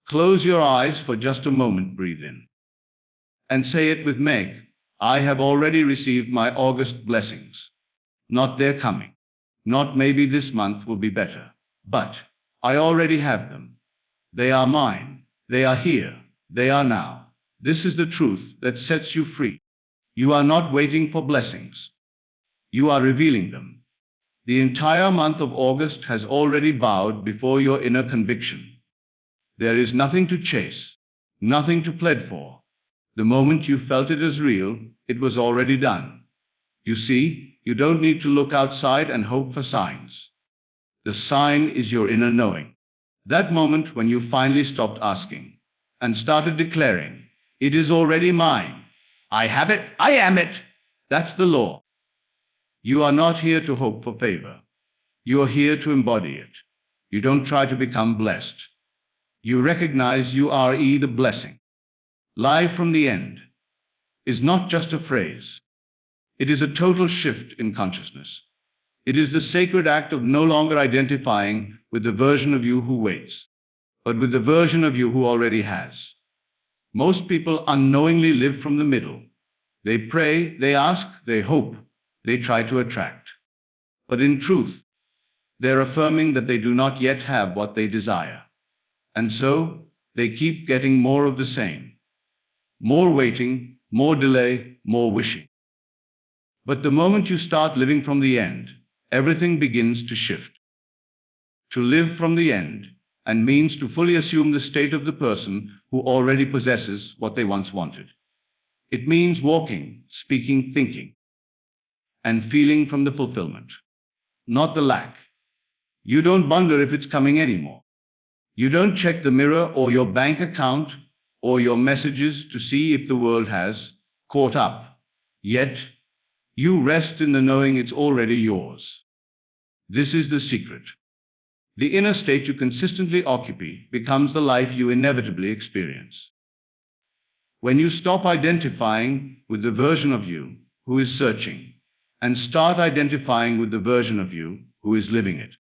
Close your eyes for just a moment, breathe in, and say it with Meg. I have already received my August blessings. Not their coming. Not maybe this month will be better. But I already have them. They are mine. They are here. They are now. This is the truth that sets you free. You are not waiting for blessings. You are revealing them. The entire month of August has already bowed before your inner conviction. There is nothing to chase, nothing to plead for. The moment you felt it as real, it was already done. You see, you don't need to look outside and hope for signs. The sign is your inner knowing. That moment when you finally stopped asking and started declaring, it is already mine. I have it. I am it. That's the law. You are not here to hope for favor. You are here to embody it. You don't try to become blessed. You recognize you are the blessing. Live from the end is not just a phrase. It is a total shift in consciousness. It is the sacred act of no longer identifying with the version of you who waits, but with the version of you who already has. Most people unknowingly live from the middle. They pray, they ask, they hope, they try to attract. But in truth, they're affirming that they do not yet have what they desire. And so, they keep getting more of the same. More waiting, more delay, more wishing. But the moment you start living from the end, everything begins to shift. To live from the end, and means to fully assume the state of the person who already possesses what they once wanted. It means walking, speaking, thinking, and feeling from the fulfillment, not the lack. You don't wonder if it's coming anymore. You don't check the mirror or your bank account or your messages to see if the world has caught up. Yet, you rest in the knowing it's already yours. This is the secret. The inner state you consistently occupy becomes the life you inevitably experience. When you stop identifying with the version of you who is searching and start identifying with the version of you who is living it,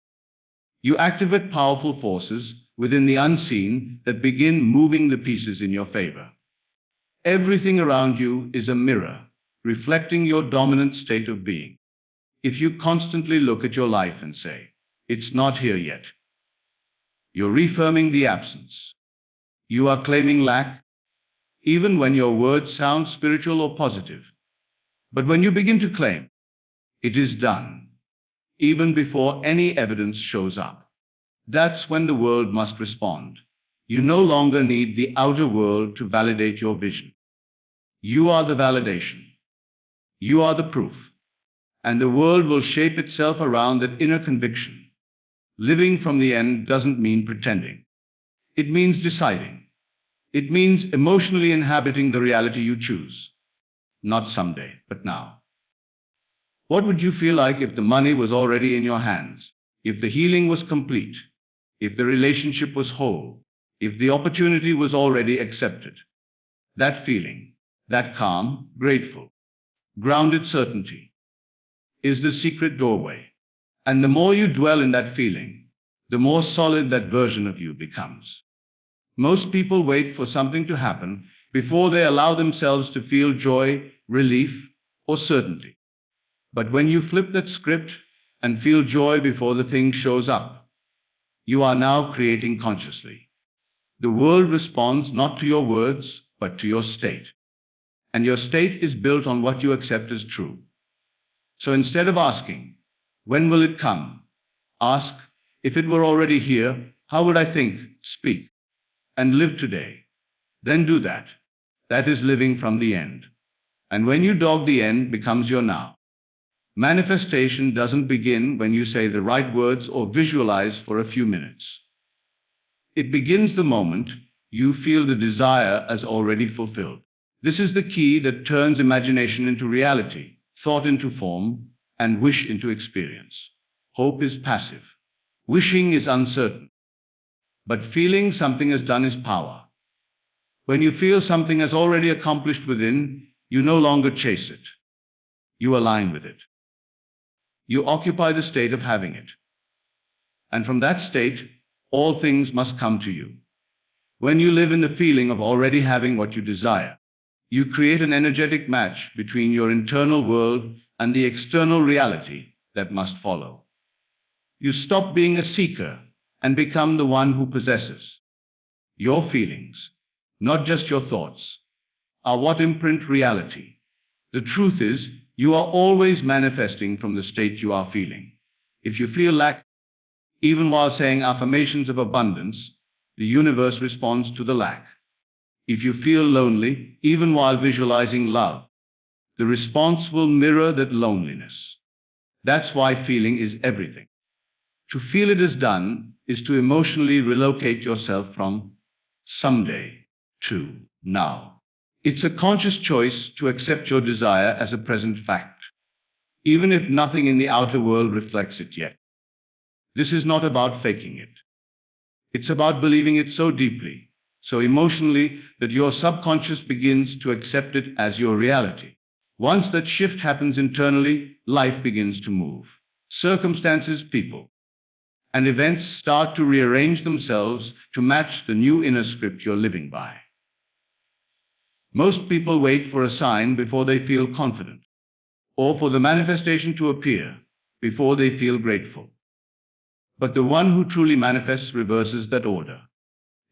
you activate powerful forces within the unseen that begin moving the pieces in your favor. Everything around you is a mirror, reflecting your dominant state of being. If you constantly look at your life and say, it's not here yet, you're reaffirming the absence. You are claiming lack, even when your words sound spiritual or positive. But when you begin to claim, it is done, even before any evidence shows up, that's when the world must respond. You no longer need the outer world to validate your vision. You are the validation. You are the proof. And the world will shape itself around that inner conviction. Living from the end doesn't mean pretending. It means deciding. It means emotionally inhabiting the reality you choose. Not someday, but now. What would you feel like if the money was already in your hands? If the healing was complete? If the relationship was whole? If the opportunity was already accepted? That feeling, that calm, grateful, grounded certainty, is the secret doorway. And the more you dwell in that feeling, the more solid that version of you becomes. Most people wait for something to happen before they allow themselves to feel joy, relief, or certainty. But when you flip that script and feel joy before the thing shows up, you are now creating consciously. The world responds not to your words, but to your state. And your state is built on what you accept as true. So instead of asking, when will it come? Ask, if it were already here, how would I think, speak, and live today? Then do that. That is living from the end. And when you dog the end becomes your now. Manifestation doesn't begin when you say the right words or visualize for a few minutes. It begins the moment you feel the desire as already fulfilled. This is the key that turns imagination into reality, thought into form, and wish into experience. Hope is passive. Wishing is uncertain. But feeling something as done is power. When you feel something as already accomplished within, you no longer chase it. You align with it. You occupy the state of having it. And from that state, all things must come to you. When you live in the feeling of already having what you desire, you create an energetic match between your internal world and the external reality that must follow. You stop being a seeker and become the one who possesses. Your feelings, not just your thoughts, are what imprint reality. The truth is, you are always manifesting from the state you are feeling. If you feel lack, even while saying affirmations of abundance, the universe responds to the lack. If you feel lonely, even while visualizing love, the response will mirror that loneliness. That's why feeling is everything. To feel it is done is to emotionally relocate yourself from someday to now. It's a conscious choice to accept your desire as a present fact, even if nothing in the outer world reflects it yet. This is not about faking it. It's about believing it so deeply, so emotionally, that your subconscious begins to accept it as your reality. Once that shift happens internally, life begins to move. Circumstances, people, and events start to rearrange themselves to match the new inner script you're living by. Most people wait for a sign before they feel confident, or for the manifestation to appear before they feel grateful. But the one who truly manifests reverses that order.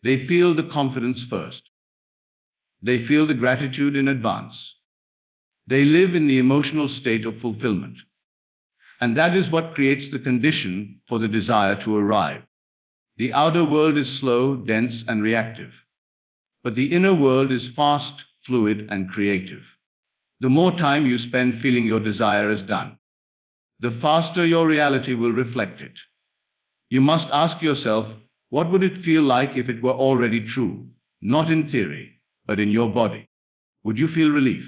They feel the confidence first. They feel the gratitude in advance. They live in the emotional state of fulfillment. And that is what creates the condition for the desire to arrive. The outer world is slow, dense, and reactive. But the inner world is fast, fluid, and creative. The more time you spend feeling your desire is done, the faster your reality will reflect it. You must ask yourself, what would it feel like if it were already true? Not in theory, but in your body. Would you feel relief,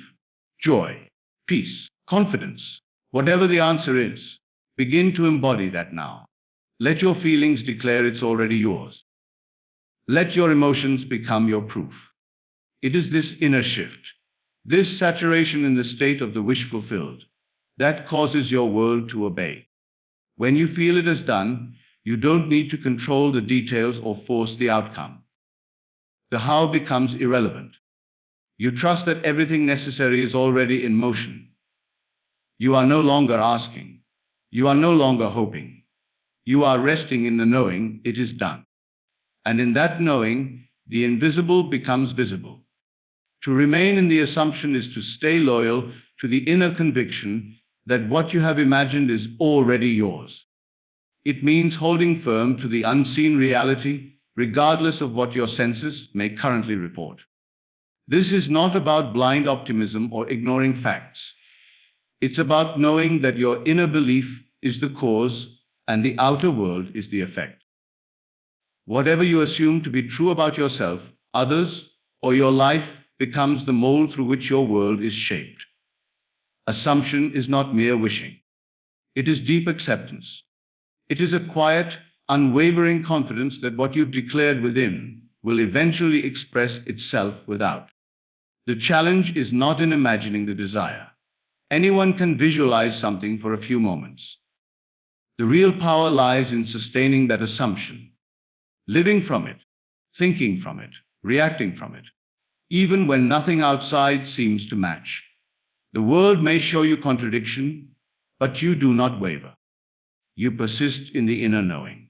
joy, peace, confidence? Whatever the answer is, begin to embody that now. Let your feelings declare it's already yours. Let your emotions become your proof. It is this inner shift, this saturation in the state of the wish fulfilled, that causes your world to obey. When you feel it is done, you don't need to control the details or force the outcome. The how becomes irrelevant. You trust that everything necessary is already in motion. You are no longer asking. You are no longer hoping. You are resting in the knowing it is done. And in that knowing, the invisible becomes visible. To remain in the assumption is to stay loyal to the inner conviction that what you have imagined is already yours. It means holding firm to the unseen reality, regardless of what your senses may currently report. This is not about blind optimism or ignoring facts. It's about knowing that your inner belief is the cause and the outer world is the effect. Whatever you assume to be true about yourself, others, or your life becomes the mold through which your world is shaped. Assumption is not mere wishing. It is deep acceptance. It is a quiet, unwavering confidence that what you've declared within will eventually express itself without. The challenge is not in imagining the desire. Anyone can visualize something for a few moments. The real power lies in sustaining that assumption, living from it, thinking from it, reacting from it, even when nothing outside seems to match. The world may show you contradiction, but you do not waver. You persist in the inner knowing.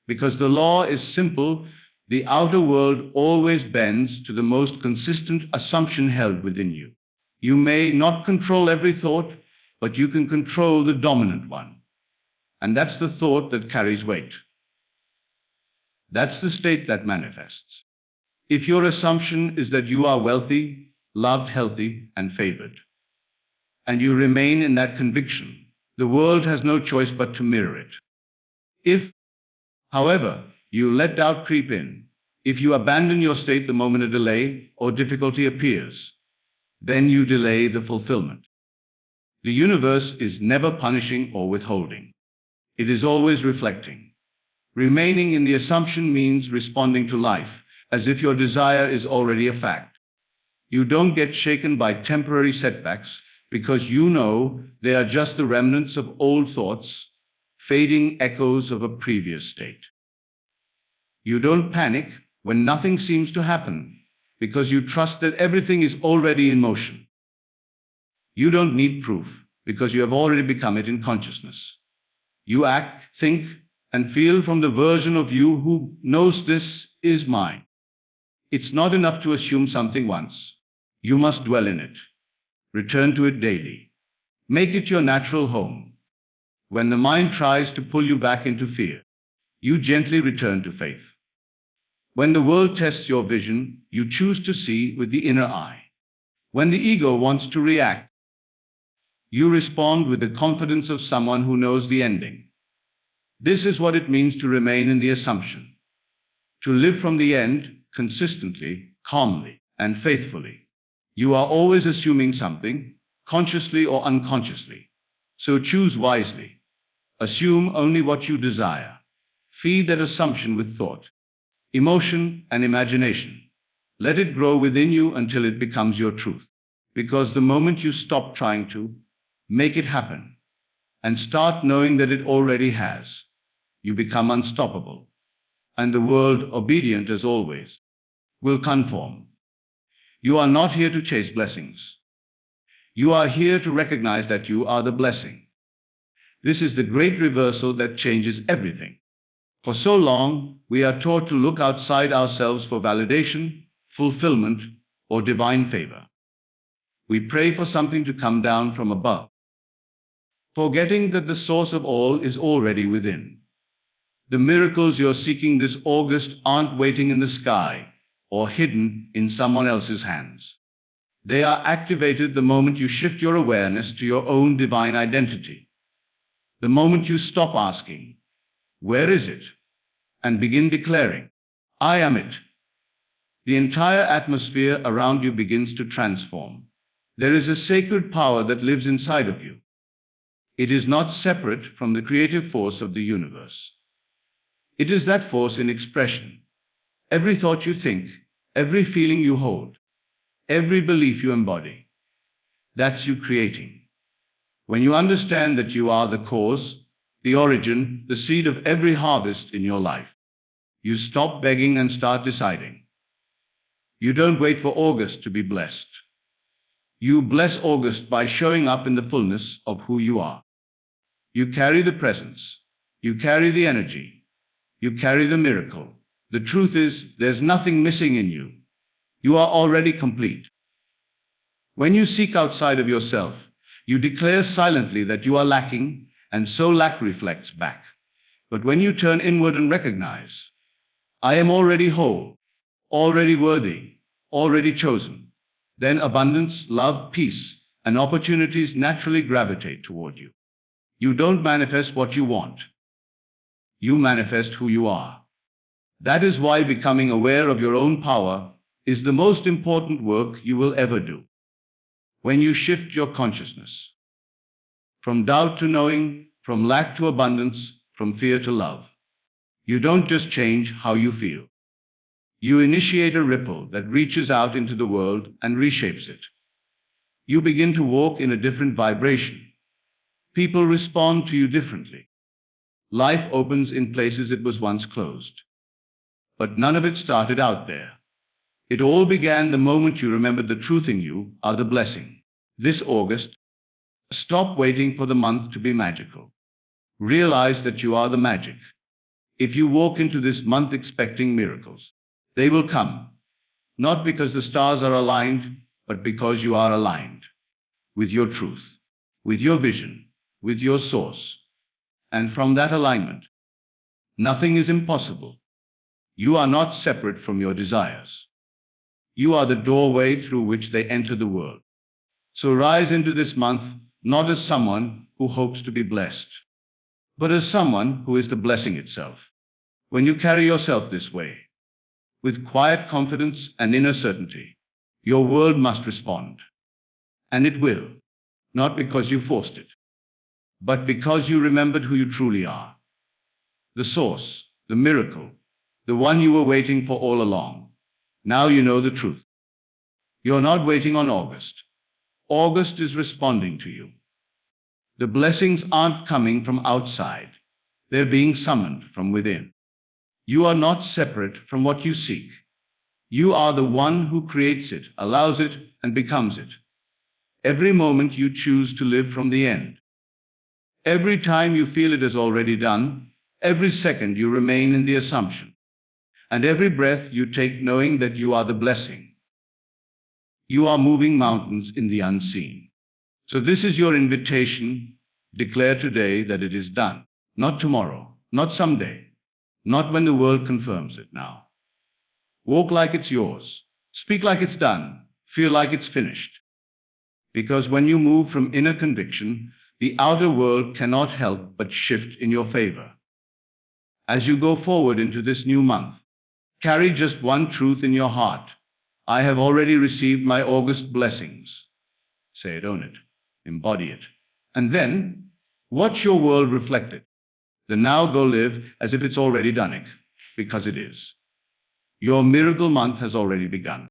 Because the law is simple, the outer world always bends to the most consistent assumption held within you. You may not control every thought, but you can control the dominant one. And that's the thought that carries weight. That's the state that manifests. If your assumption is that you are wealthy, loved, healthy, and favored, and you remain in that conviction, the world has no choice but to mirror it. If, however, you let doubt creep in, if you abandon your state the moment a delay or difficulty appears, then you delay the fulfillment. The universe is never punishing or withholding. It is always reflecting. Remaining in the assumption means responding to life as if your desire is already a fact. You don't get shaken by temporary setbacks because you know they are just the remnants of old thoughts, fading echoes of a previous state. You don't panic when nothing seems to happen, because you trust that everything is already in motion. You don't need proof, because you have already become it in consciousness. You act, think, and feel from the version of you who knows this is mine. It's not enough to assume something once. You must dwell in it. Return to it daily. Make it your natural home. When the mind tries to pull you back into fear, you gently return to faith. When the world tests your vision, you choose to see with the inner eye. When the ego wants to react, you respond with the confidence of someone who knows the ending. This is what it means to remain in the assumption. To live from the end, consistently, calmly, and faithfully. You are always assuming something, consciously or unconsciously. So choose wisely. Assume only what you desire. Feed that assumption with thought, emotion, and imagination. Let it grow within you until it becomes your truth. Because the moment you stop trying to make it happen and start knowing that it already has, you become unstoppable. And the world, obedient as always, will conform. You are not here to chase blessings. You are here to recognize that you are the blessing. This is the great reversal that changes everything. For so long, we are taught to look outside ourselves for validation, fulfillment, or divine favor. We pray for something to come down from above, forgetting that the source of all is already within. The miracles you're seeking this August aren't waiting in the sky or hidden in someone else's hands. They are activated the moment you shift your awareness to your own divine identity. The moment you stop asking, "Where is it?" and begin declaring, "I am it." The entire atmosphere around you begins to transform. There is a sacred power that lives inside of you. It is not separate from the creative force of the universe. It is that force in expression. Every thought you think, every feeling you hold, every belief you embody, that's you creating. When you understand that you are the cause, the origin, the seed of every harvest in your life, you stop begging and start deciding. You don't wait for August to be blessed. You bless August by showing up in the fullness of who you are. You carry the presence. You carry the energy. You carry the miracle. The truth is, there's nothing missing in you. You are already complete. When you seek outside of yourself, you declare silently that you are lacking, and so lack reflects back. But when you turn inward and recognize, "I am already whole, already worthy, already chosen," then abundance, love, peace, and opportunities naturally gravitate toward you. You don't manifest what you want. You manifest who you are. That is why becoming aware of your own power is the most important work you will ever do. When you shift your consciousness from doubt to knowing, from lack to abundance, from fear to love, you don't just change how you feel. You initiate a ripple that reaches out into the world and reshapes it. You begin to walk in a different vibration. People respond to you differently. Life opens in places it was once closed. But none of it started out there. It all began the moment you remembered the truth in you are the blessing. This August, stop waiting for the month to be magical. Realize that you are the magic. If you walk into this month expecting miracles, they will come. Not because the stars are aligned, but because you are aligned with your truth, with your vision, with your source. And from that alignment, nothing is impossible. You are not separate from your desires. You are the doorway through which they enter the world. So rise into this month, not as someone who hopes to be blessed, but as someone who is the blessing itself. When you carry yourself this way, with quiet confidence and inner certainty, your world must respond. And it will, not because you forced it, but because you remembered who you truly are. The source, the miracle, the one you were waiting for all along. Now you know the truth. You're not waiting on August. August is responding to you. The blessings aren't coming from outside. They're being summoned from within. You are not separate from what you seek. You are the one who creates it, allows it, and becomes it. Every moment you choose to live from the end. Every time you feel it is already done, every second you remain in the assumption. And every breath you take knowing that you are the blessing. You are moving mountains in the unseen. So this is your invitation. Declare today that it is done. Not tomorrow, not someday, not when the world confirms it now. Walk like it's yours. Speak like it's done. Feel like it's finished. Because when you move from inner conviction, the outer world cannot help but shift in your favor. As you go forward into this new month, carry just one truth in your heart. I have already received my August blessings. Say it, own it, embody it. And then, watch your world reflect it. Then now go live as if it's already done it, because it is. Your miracle month has already begun.